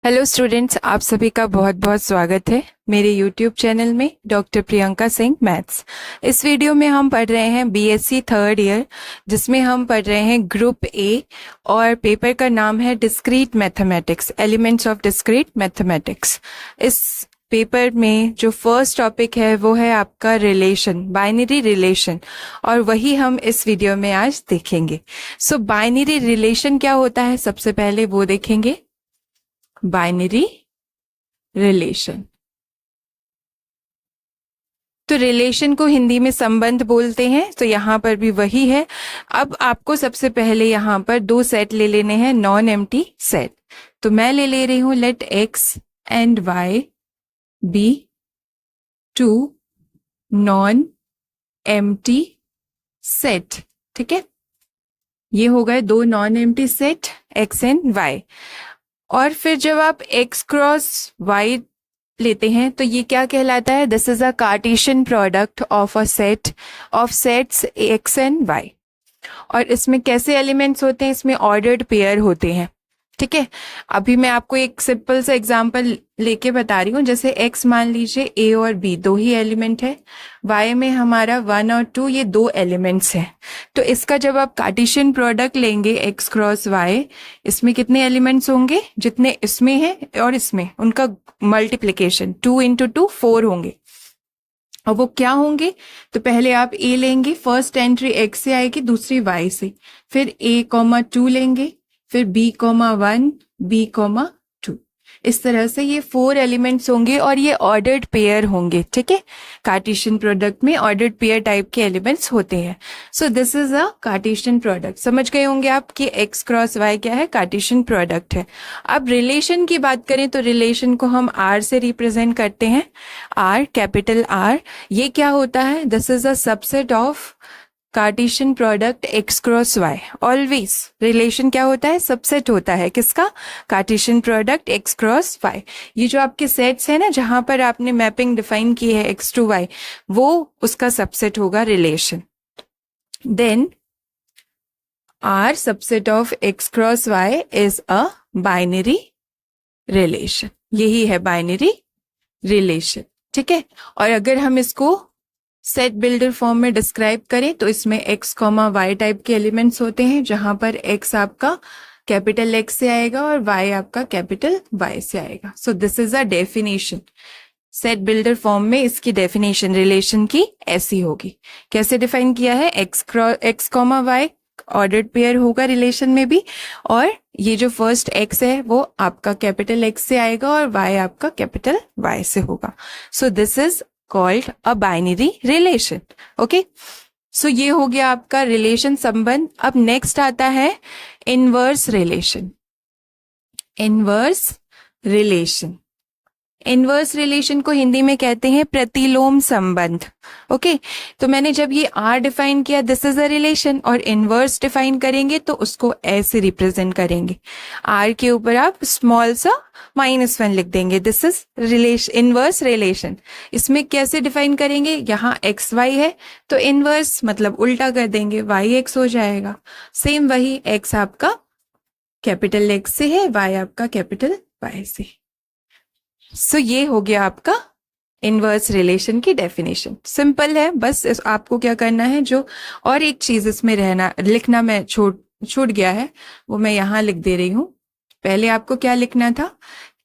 Hello students, आप सभी का बहुत बहुत स्वागत है मेरे यूट्यूब चैनल में डॉक्टर प्रियंका सिंह मैथ्स। इस वीडियो में हम पढ़ रहे हैं बीएससी थर्ड ईयर, जिसमें हम पढ़ रहे हैं ग्रुप ए और पेपर का नाम है discrete mathematics, elements of discrete mathematics. इस पेपर में जो फर्स्ट टॉपिक है वो है आपका रिलेशन, बाइनरी रिलेशन, और वही हम इस वीडियो में आज देखेंगे। सो बाइनरी रिलेशन क्या होता है, सबसे पहले वो देखेंगे। बाइनरी रिलेशन, तो रिलेशन को हिंदी में संबंध बोलते हैं, तो यहाँ पर भी वही है। अब आपको सबसे पहले यहाँ पर दो सेट ले लेने हैं, नॉन एम्प्टी सेट। तो मैं ले रही हूं let x and y be two non empty set. ठीक है, ये हो गए दो non empty set x and y. और फिर जब आप x क्रॉस y लेते हैं तो ये क्या कहलाता है, this is a Cartesian product of a set of sets x and y। और इसमें कैसे एलिमेंट्स होते हैं, इसमें ऑर्डर्ड पेयर होते हैं। ठीक है, अभी मैं आपको एक सिंपल सा एग्जांपल लेके बता रही हूँ। जैसे x मान लीजिए a और b दो ही एलिमेंट है, y में हमारा 1 और 2 ये दो एलिमेंट्स हैं। तो इसका जब आप कार्टेशियन प्रोडक्ट लेंगे x क्रॉस y, इसमें कितने एलिमेंट्स होंगे, जितने इसमें है और इसमें उनका मल्टीप्लिकेशन 2 इंटू 2 4 होंगे। और वो क्या होंगे, तो पहले आप a लेंगे, फर्स्ट एंट्री x से आएगी, दूसरी y से, फिर a,2 लेंगे, फिर b,1 b,2। इस तरह से ये 4 एलिमेंट्स होंगे और ये ऑर्डर्ड पेयर होंगे। ठीक है, कार्टेशियन प्रोडक्ट में ऑर्डर्ड पेयर टाइप के एलिमेंट्स होते हैं। सो this is a Cartesian product. समझ गए होंगे आप कि x क्रॉस y क्या है, कार्टेशियन प्रोडक्ट है। अब रिलेशन की बात करें तो रिलेशन को हम r से रिप्रेजेंट करते हैं, r, कैपिटल R। ये क्या होता है, this is a subset of Cartesian product x cross y। Always relation क्या होता है, सबसेट होता है किसका, Cartesian product x cross y। ये जो आपके सेट्स है ना, जहां पर आपने मैपिंग डिफाइन की है x टू y, वो उसका सबसेट होगा relation. Then r subset of x cross y is a binary relation. यही है बाइनरी रिलेशन। ठीक है, और अगर हम इसको सेट बिल्डर फॉर्म में डिस्क्राइब करें तो इसमें x, y टाइप के एलिमेंट्स होते हैं, जहां पर x आपका कैपिटल X से आएगा और y आपका कैपिटल Y से आएगा। सो this is a definition. Set builder form में इसकी डेफिनेशन रिलेशन की ऐसी होगी। कैसे डिफाइन किया है, x, y ऑर्डर्ड पेयर होगा रिलेशन में भी, और ये जो फर्स्ट x है वो आपका कैपिटल X से आएगा और y आपका कैपिटल Y से होगा। So this is called a binary relation. Okay, so ये हो गया आपका रिलेशन, संबंध। अब नेक्स्ट आता है inverse relation. Inverse relation, inverse relation को हिंदी में कहते हैं प्रतिलोम संबंध। ओके, तो मैंने जब ये R डिफाइन किया, दिस इज अ रिलेशन, और इनवर्स डिफाइन करेंगे तो उसको ऐसे रिप्रेजेंट करेंगे। R के ऊपर आप स्मॉल सा -1 लिख देंगे, this is relation, inverse relation. इसमें कैसे डिफाइन करेंगे, यहाँ x y है तो इनवर्स मतलब उल्टा कर देंगे, y x हो जाएगा। सेम वही, x आपका कैपिटल X से है, y आपका कैपिटल Y से। सो ये हो गया आपका इनवर्स रिलेशन की डेफिनेशन। सिंपल है, बस आपको क्या करना है, जो और एक चीज इसमें रहना लिखना मैं छूट गया है, वो मैं यहाँ लिख दे रही हूँ। पहले आपको क्या लिखना था,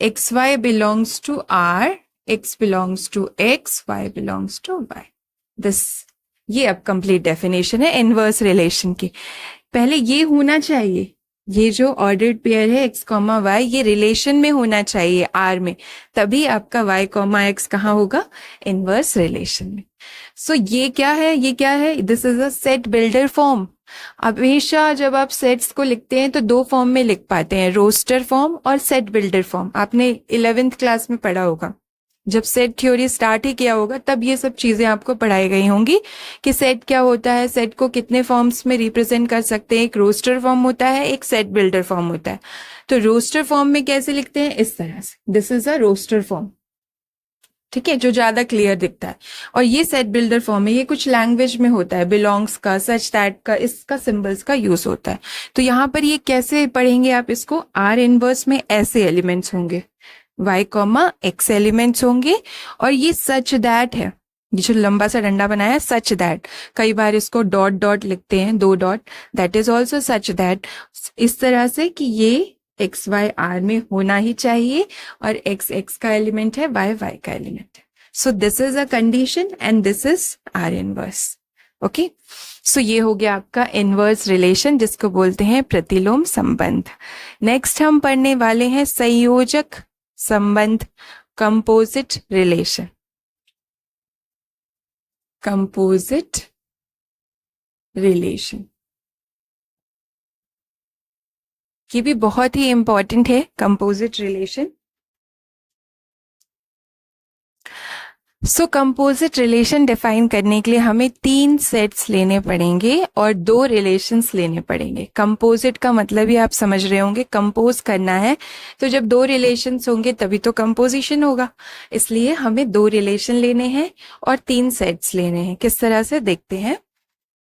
x y belongs to R, x belongs to x, y belongs to y। This, ये अब कंप्लीट डेफिनेशन है इनवर्स रिलेशन की। पहले ये होना चाहिए, ये जो ऑर्डर्ड पेयर है x, y, ये रिलेशन में होना चाहिए R में, तभी आपका y, x कहाँ होगा, इनवर्स रिलेशन में। सो ये क्या है, ये क्या है, this is a set builder form. हमेशा जब आप सेट्स को लिखते हैं तो दो फॉर्म में लिख पाते हैं, रोस्टर फॉर्म और सेट बिल्डर फॉर्म। आपने 11th क्लास में पढ़ा होगा, जब सेट थ्योरी स्टार्ट ही किया होगा तब ये सब चीजें आपको पढ़ाई गई होंगी कि सेट क्या होता है, सेट को कितने फॉर्म्स में रिप्रेजेंट कर सकते हैं। एक रोस्टर फॉर्म होता है, एक सेट बिल्डर फॉर्म होता है। तो रोस्टर फॉर्म में कैसे लिखते हैं, इस तरह से, this is a roster form. ठीक है, जो ज्यादा क्लियर दिखता है। और ये सेट बिल्डर फॉर्म है, ये कुछ लैंग्वेज में होता है, बिलोंग्स का, सच दैट का, इसका सिंबल्स का यूज होता है। तो यहाँ पर ये कैसे पढ़ेंगे आप इसको, आर इनवर्स में ऐसे एलिमेंट्स होंगे, y कॉमा एक्स एलिमेंट्स होंगे, और ये सच दैट है, ये जो लंबा सा डंडा बनाया है सच दैट, कई बार इसको डॉट डॉट लिखते हैं, 2 dot, that is also such that. इस तरह से कि ये एक्स वाई आर में होना ही चाहिए, और एक्स एक्स का एलिमेंट है, वाई वाई का एलिमेंट है। So this is a condition and this is R inverse. Okay, so ये हो गया आपका इनवर्स रिलेशन, जिसको बोलते हैं प्रतिलोम संबंध। नेक्स्ट हम पढ़ने वाले हैं संयोजक संबंध, कंपोजिट रिलेशन। कंपोजिट रिलेशन, ये भी बहुत ही इंपॉर्टेंट है, कंपोजिट रिलेशन। सो कंपोजिट रिलेशन डिफाइन करने के लिए हमें 3 सेट्स लेने पड़ेंगे और 2 रिलेशंस लेने पड़ेंगे। कंपोजिट का मतलब ही आप समझ रहे होंगे, कंपोज करना है, तो जब 2 रिलेशंस होंगे तभी तो कंपोजिशन होगा। इसलिए हमें 2 रिलेशन लेने हैं और 3 सेट्स लेने हैं। किस तरह से देखते हैं।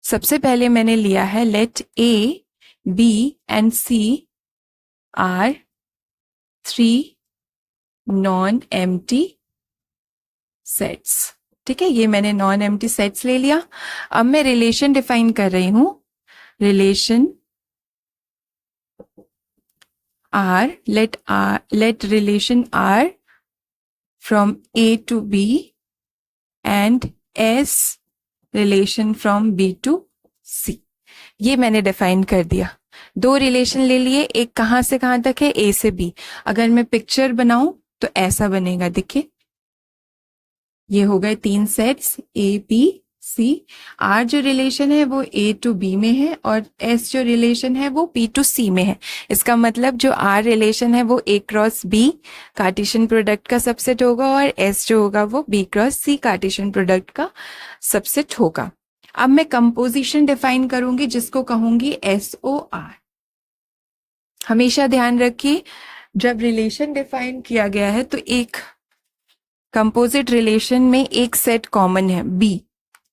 सबसे पहले मैंने लिया है let a b and c are 3 non empty sets. ठीक है, ये मैंने नॉन एम्प्टी सेट्स ले लिया। अब मैं रिलेशन डिफाइन कर रही हूं, relation R, let relation R from A to B and S relation from B to C. ये मैंने डिफाइन कर दिया। 2 रिलेशन ले लिए, एक कहां से कहां तक है, ए से बी। अगर मैं पिक्चर बनाऊं तो ऐसा बनेगा, देखिए ये हो गए 3 sets, a b c. R जो रिलेशन है वो ए टू बी में है, और एस जो रिलेशन है वो बी टू सी में है। इसका मतलब जो आर रिलेशन है वो ए क्रॉस बी कार्टेशियन प्रोडक्ट का सबसेट होगा, और एस जो होगा वो बी क्रॉस सी कार्टेशियन प्रोडक्ट का सबसेट होगा। अब मैं कंपोजिशन डिफाइन करूंगी, जिसको कहूंगी SOR। हमेशा ध्यान रखिए, जब रिलेशन डिफाइन किया गया है तो एक कंपोजिट रिलेशन में एक सेट कॉमन है, बी।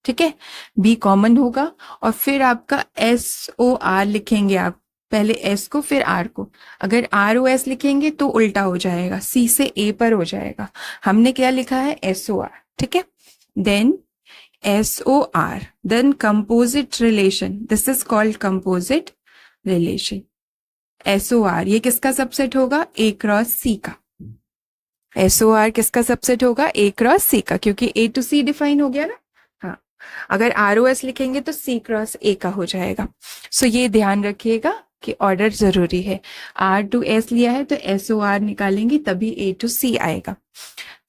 ठीक है, बी कॉमन होगा, और फिर आपका SOR लिखेंगे आप, पहले एस को फिर आर को। अगर ROS लिखेंगे तो उल्टा हो जाएगा, सी से ए पर हो जाएगा। हमने क्या लिखा है, SOR। ठीक है, then SOR, then composite relation, this is called composite relation। SOR ये किसका सबसेट होगा, A क्रॉस C का। SOR किसका सबसेट होगा, A क्रॉस C का, क्योंकि A टू C डिफाइन हो गया ना। हाँ, अगर ROS लिखेंगे तो C क्रॉस A का हो जाएगा। सो ये ध्यान रखिएगा कि ऑर्डर जरूरी है। R टू S लिया है तो SOR निकालेंगे, तभी A टू C आएगा।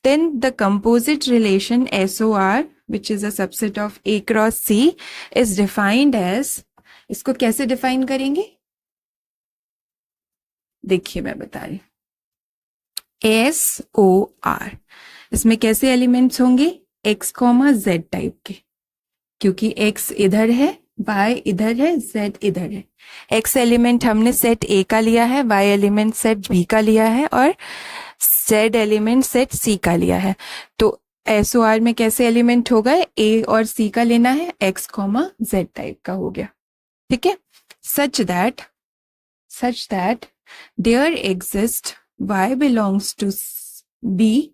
Then the composite relation SOR, which is a subset of A cross C, is defined as, इसको कैसे डिफाइन करेंगे, देखिए मैं बता रही हूं। SOR, इसमें कैसे एलिमेंट्स होंगे, X, Z टाइप के, क्योंकि X इधर है, Y इधर है, Z इधर है। X एलिमेंट हमने सेट A का लिया है, Y एलिमेंट सेट B का लिया है, और Z एलिमेंट सेट C का लिया है। तो SOR में कैसे एलिमेंट होगा, A और C का लेना है, X, Z टाइप का हो गया। ठीक है, such that there exists Y belongs to B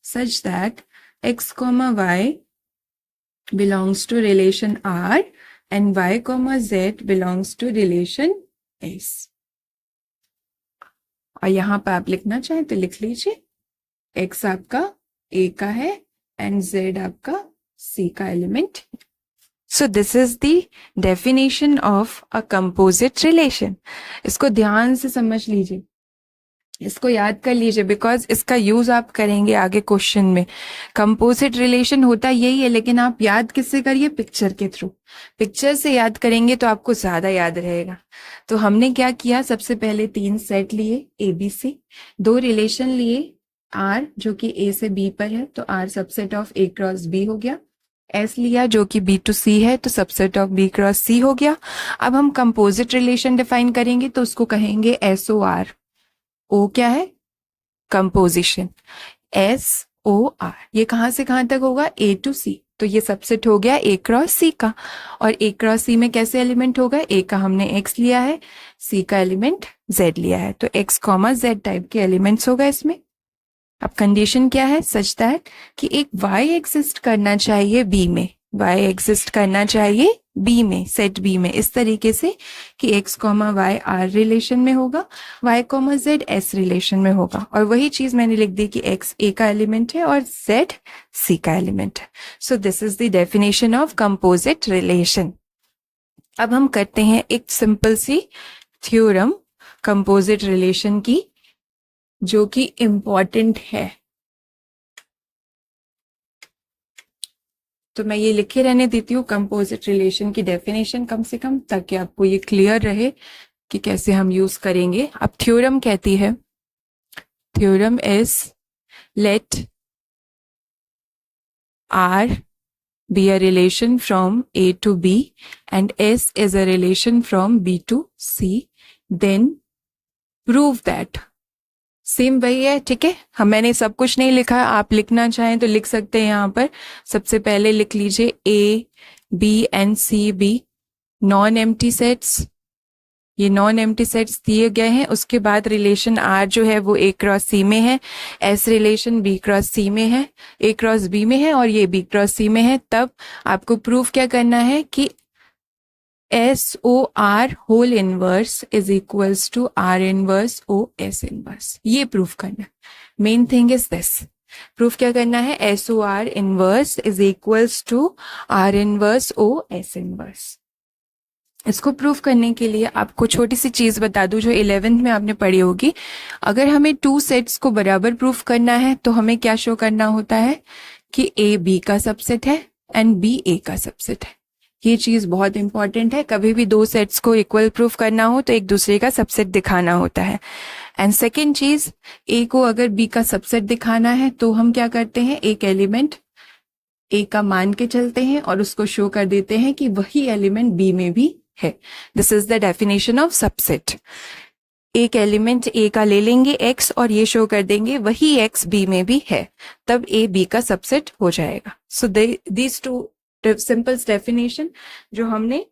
such that X, Y belongs to relation R and Y, Z belongs to relation S। और यहां पर आप लिखना चाहें तो लिख लीजिए, X आपका A का है एंड Z आपका C का element. So this is the definition of a composite relation. इसको ध्यान से समझ लीजिए, इसको याद कर लीजिए, बिकॉज इसका यूज आप करेंगे आगे क्वेश्चन में। कंपोजिट रिलेशन होता यही है, लेकिन आप याद किससे करिए, पिक्चर के थ्रू। पिक्चर से याद करेंगे तो आपको ज्यादा याद रहेगा। तो हमने क्या किया, सबसे पहले 3 सेट लिए ABC, 2 रिलेशन लिए, R जो कि A से B पर है तो R subset of A cross B हो गया, S लिया जो कि B टू C है तो subset of B cross C हो गया। अब हम कंपोजिट रिलेशन डिफाइन करेंगे तो उसको कहेंगे SOR। O क्या है, कंपोजिशन SOR, ये कहाँ से कहाँ तक होगा, A to C, तो ये सबसेट हो गया A क्रॉस C का। और A क्रॉस C में कैसे एलिमेंट होगा, A का हमने X लिया है, C का एलिमेंट Z लिया है, तो X Z टाइप के एलिमेंट्स होगा इसमें। अब कंडीशन क्या है, सच दैट कि एक Y एग्जिस्ट करना चाहिए B में, Y एग्जिस्ट करना चाहिए B में, सेट B में, इस तरीके से कि X Y R रिलेशन में होगा, Y Z S रिलेशन में होगा। और वही चीज मैंने लिख दी कि X A का एलिमेंट है और Z C का एलिमेंट है। So this is the definition of composite relation. अब हम करते हैं एक सिंपल सी थ्योरम कंपोजिट रिलेशन की, जो कि इम्पॉर्टेंट है। तो मैं ये लिखे रहने देती हूँ कंपोजिट रिलेशन की डेफिनेशन कम से कम, ताकि आपको ये क्लियर रहे कि कैसे हम यूज करेंगे। अब थ्योरम कहती है, theorem is let R be a relation from A to B and S is a relation from B to C, then prove that। Same वही है, ठीक है। मैंने सब कुछ नहीं लिखा, आप लिखना चाहें तो लिख सकते हैं। यहाँ पर सबसे पहले लिख लीजिए A, B and C B non empty sets, ये नॉन एम्प्टी सेट्स दिए गए हैं। उसके बाद रिलेशन R जो है वो A क्रॉस C में है, S relation B cross C में है, A क्रॉस B में है और ये B क्रॉस C में है। तब आपको प्रूफ क्या करना है कि SOR whole inverse is equals to R inverse OS inverse, ये प्रूफ करना है। Main thing is this, proof क्या करना है, SOR inverse is equals to R inverse OS inverse. इसको प्रूफ करने के लिए आपको छोटी सी चीज बता दूं जो 11th में आपने पढ़ी होगी। अगर हमें टू सेट्स को बराबर प्रूफ करना है तो हमें क्या शो करना होता है कि A B का सबसेट है एंड B A का सबसेट है। ये चीज बहुत इंपॉर्टेंट है। कभी भी दो सेट्स को इक्वल प्रूफ करना हो तो एक दूसरे का सबसेट दिखाना होता है। एंड सेकेंड चीज, A को अगर B का सबसेट दिखाना है तो हम क्या करते हैं, एक एलिमेंट A का मान के चलते हैं और उसको शो कर देते हैं कि वही एलिमेंट B में भी है। This is the definition of subset. एक एलिमेंट A का ले लेंगे X और ये शो कर देंगे वही X B में भी है, तब A B का सबसेट हो जाएगा। So these two simple definition जो हमने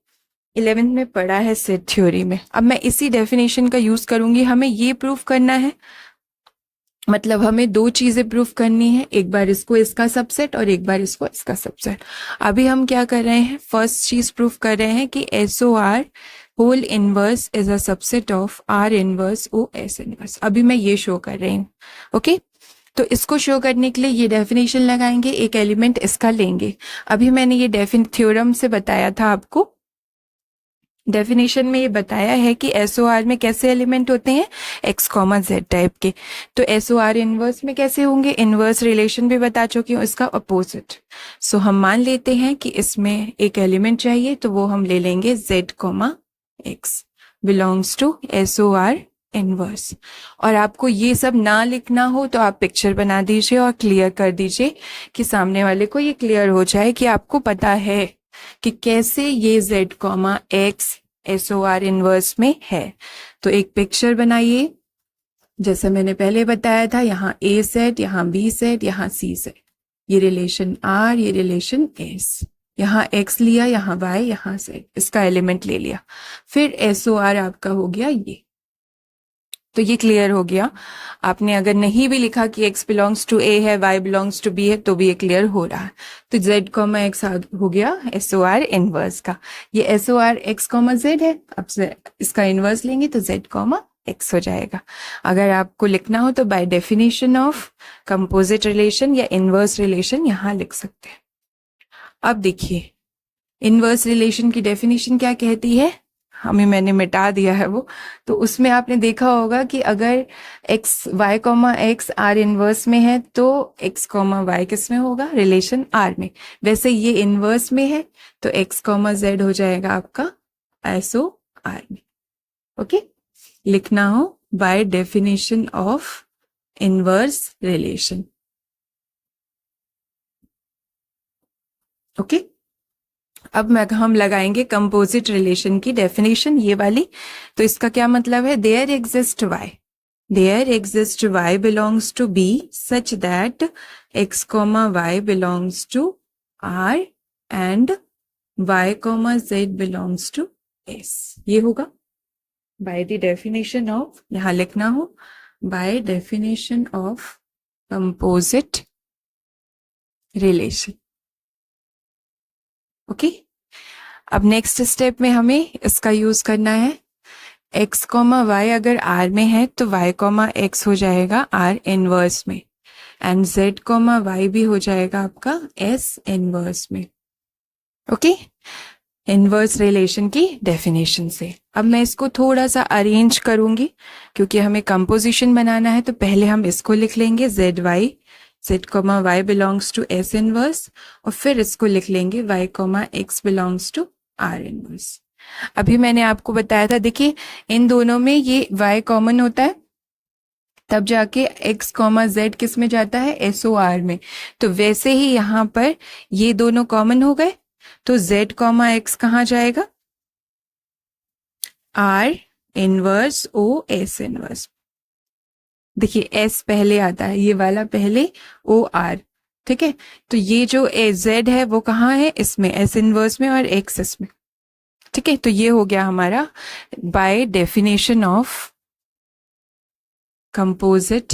11th में पढ़ा है सेट थ्योरी में। अब मैं इसी डेफिनेशन का यूज करूंगी। हमें ये प्रूफ करना है, मतलब हमें दो चीजें प्रूफ करनी है, एक बार इसको इसका सबसेट और एक बार इसको इसका सबसेट। अभी हम क्या कर रहे हैं, फर्स्ट चीज प्रूफ कर रहे हैं कि SOR whole inverse is a subset of R inverse OS inverse. अभी मैं ये शो कर रही हूँ, ओके। तो इसको शो करने के लिए ये डेफिनेशन लगाएंगे, एक एलिमेंट इसका लेंगे। अभी मैंने ये थ्योरम से बताया था आपको, डेफिनेशन में ये बताया है कि SOR में कैसे एलिमेंट होते हैं, X Z टाइप के। तो SOR इनवर्स में कैसे होंगे, इनवर्स रिलेशन भी बता चुकी हूँ, इसका अपोजिट। सो हम मान लेते हैं कि इसमें एक एलिमेंट चाहिए, तो वो हम ले लेंगे Z X belongs to SOR inverse. और आपको ये सब ना लिखना हो तो आप पिक्चर बना दीजिए और क्लियर कर दीजिए कि सामने वाले को ये क्लियर हो जाए कि आपको पता है कि कैसे ये Z X SOR इनवर्स में है। तो एक पिक्चर बनाइए, जैसे मैंने पहले बताया था, यहाँ A सेट, यहाँ B सेट, यहाँ C सेट, ये रिलेशन R, ये रिलेशन S, यहाँ X लिया, यहाँ Y, यहाँ Z, इसका एलिमेंट ले लिया, फिर SOR आपका हो गया ये। तो ये क्लियर हो गया। आपने अगर नहीं भी लिखा कि X बिलोंग्स टू A है, Y बिलोंग्स टू B है, तो भी ये क्लियर हो रहा है। तो Z X हो गया SOR इनवर्स का। ये SOR X Z है, अब इसका इनवर्स लेंगे तो Z X हो जाएगा। अगर आपको लिखना हो तो by definition of composite relation या इनवर्स रिलेशन यहाँ लिख सकते हैं। अब देखिए इनवर्स रिलेशन की डेफिनेशन क्या कहती है, हमें मैंने मिटा दिया है वो। तो उसमें आपने देखा होगा कि अगर Y X R इनवर्स में है तो X Y किस में होगा, रिलेशन R में। वैसे ये इनवर्स में है तो X Z हो जाएगा आपका SOR में, ओके। लिखना हो by definition of inverse relation, okay. अब हम लगाएंगे कंपोजिट रिलेशन की डेफिनेशन, ये वाली। तो इसका क्या मतलब है, there exist Y, there exists y belongs to b such that x comma y belongs to r and y comma z belongs to s. ये होगा by the definition of, यहां लिखना हो by definition of composite relation. Okay अब next step में हमें इसका use करना है. x कॉमा वाई अगर r में है तो y कॉमा x हो जाएगा r इनवर्स में एंड z कॉमा y भी हो जाएगा आपका s इनवर्स में. ओके इनवर्स रिलेशन की डेफिनेशन से अब मैं इसको थोड़ा सा अरेंज करूंगी क्योंकि हमें कंपोजिशन बनाना है. तो पहले हम इसको लिख लेंगे z comma y belongs to s inverse और फिर इसको लिख लेंगे y comma x belongs to r inverse. अभी मैंने आपको बताया था, देखिए इन दोनों में ये y कॉमन होता है तब जाके x कॉमा z किस में जाता है, SOR में. तो वैसे ही यहाँ पर ये दोनों कॉमन हो गए तो z कॉमा x कहाँ जाएगा, R inverse O S inverse. देखिए S पहले आता है, ये वाला पहले OR. ठीक है, तो ये जो z है वो कहाँ है, इसमें S इनवर्स में और x इसमें. ठीक है, तो ये हो गया हमारा by definition of composite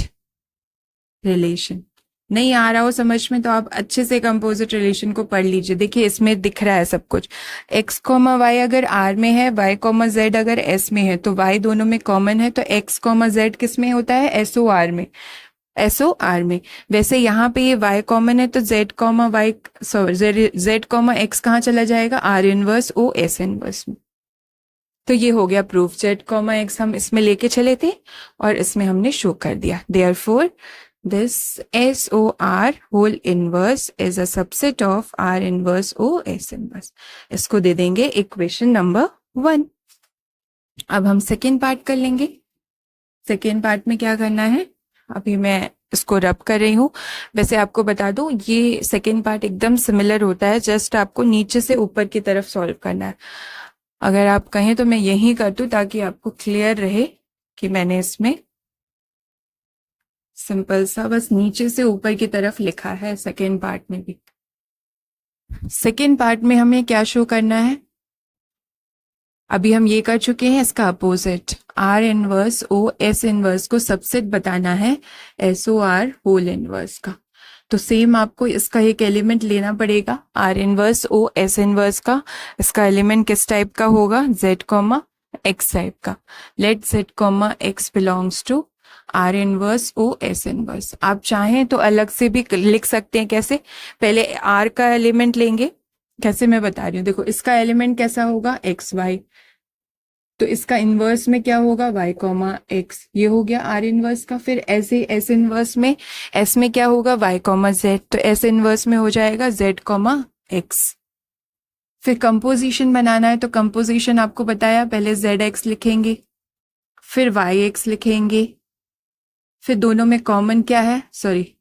relation. नहीं आ रहा हो समझ में तो आप अच्छे से कंपोजिट रिलेशन को पढ़ लीजिए. देखिए इसमें दिख रहा है सब कुछ. x कॉमा वाई अगर r में है, y कॉमा z अगर s में है तो y दोनों में कॉमन है तो x कॉमा z किस में होता है, SOR में. SOR में. वैसे यहाँ पे ये y कॉमन है तो z comma y z comma x कहाँ चला जाएगा, R inverse O S inverse में. तो ये हो गया प्रूफ. z कॉमा x हम इसमें लेके चले थे और इसमें हमने शो कर दिया. Therefore this SOR whole inverse is a subset of R inverse O S inverse. इसको दे देंगे इक्वेशन नंबर 1. अब हम सेकेंड पार्ट कर लेंगे. सेकेंड पार्ट में क्या करना है, अभी मैं इसको रब कर रही हूँ. वैसे आपको बता दूं ये सेकेंड पार्ट एकदम सिमिलर होता है, जस्ट आपको नीचे से ऊपर की तरफ सॉल्व करना है. अगर आप कहें तो मैं यही कर दूं ताकि आपको क्लियर रहे कि मैंने इसमें सिंपल सा बस नीचे से ऊपर की तरफ लिखा है. सेकेंड पार्ट में भी, सेकेंड पार्ट में हमें क्या शो करना है, अभी हम ये कर चुके हैं इसका opposite. R inverse O S inverse को सबसेट बताना है SOR होल इनवर्स का. तो सेम आपको इसका एक एलिमेंट लेना पड़ेगा R inverse O S inverse का. इसका एलिमेंट किस टाइप का होगा, Z कॉमा X टाइप का. Let Z comma X belongs to R inverse O S inverse. आप चाहें तो अलग से भी लिख सकते हैं. कैसे, पहले R का एलिमेंट लेंगे, कैसे मैं बता रही हूँ. देखो इसका एलिमेंट कैसा होगा, XY. तो इसका इनवर्स में क्या होगा, y कॉमा x. ये हो गया R इनवर्स का. फिर ऐसे S इनवर्स में, S में क्या होगा, y कॉमा z. तो S इनवर्स में हो जाएगा z कॉमा x. फिर कंपोजिशन बनाना है तो कंपोजिशन आपको बताया, पहले zx लिखेंगे फिर yx लिखेंगे. फिर दोनों में कॉमन क्या है, सॉरी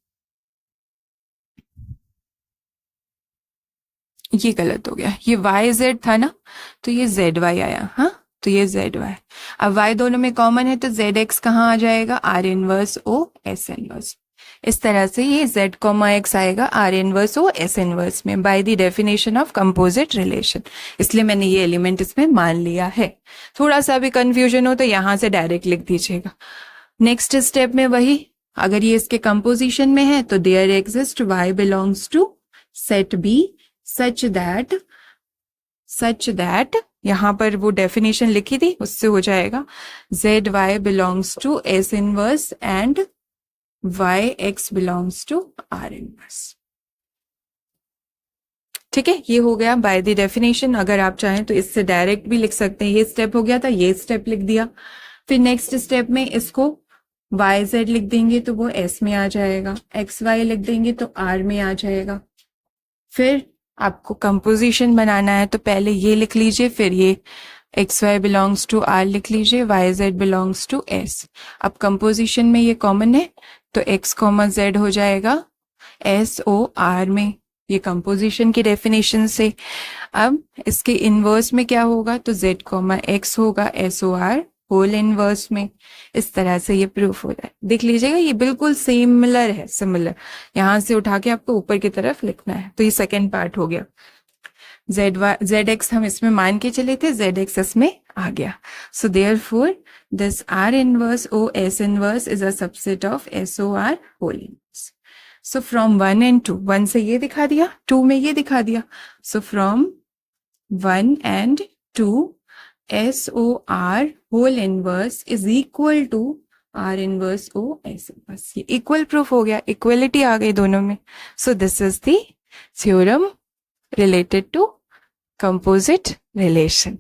ये गलत हो गया, ये YZ था ना तो ये ZY आया. हाँ तो ये ZY. अब Y दोनों में कॉमन है तो ZX कहाँ आ जाएगा, R inverse O S inverse. इस तरह से ये Z कॉमा X आएगा R inverse O S inverse में by the definition of composite relation. इसलिए मैंने ये एलिमेंट इसमें मान लिया है. थोड़ा सा भी कंफ्यूजन हो तो यहाँ से डायरेक्ट लिख दीजिएगा. नेक्स्ट स्टेप में वही, अगर ये इसके कंपोजिशन में है तो there exist y belongs to set B such that यहां पर वो डेफिनेशन लिखी थी उससे हो जाएगा ZY belongs to S inverse and YX belongs to R inverse. ठीक है, ये हो गया बाय द डेफिनेशन. अगर आप चाहें तो इससे डायरेक्ट भी लिख सकते हैं. ये स्टेप हो गया था, ये स्टेप लिख दिया. फिर नेक्स्ट स्टेप में इसको YZ लिख देंगे तो वो S में आ जाएगा, XY लिख देंगे तो R में आ जाएगा. फिर आपको कंपोजिशन बनाना है तो पहले ये लिख लीजिए, फिर ये XY बिलोंग्स टू R लिख लीजिए, YZ बिलोंग्स टू S. अब कंपोजिशन में ये कॉमन है तो X कॉमा Z हो जाएगा SOR में, ये कंपोजिशन की डेफिनेशन से. अब इसके इनवर्स में क्या होगा तो Z कॉमा X होगा SOR होल इनवर्स में। इस तरह से ये प्रूफ हो रहा है, देख लीजिएगा ये बिल्कुल सिमिलर है, सिमिलर। यहां से उठा के आपको ऊपर की तरफ लिखना है। तो ये सेकेंड पार्ट हो गया। जेड एक्स हम इसमें मान के चले थे, जेड एक्स इसमें आ गया। So therefore this r inverse o s inverse is a subset of s o r whole inverse. So from 1 and 2, 1 से ये दिखा दिया, 2 में ये दिखा दिया। So from 1 and 2 s o r whole inverse is equal to r inverse o s inverse. ये equal proof हो गया, इक्वलिटी आ गई दोनों में। So this is the theorem related to composite relation.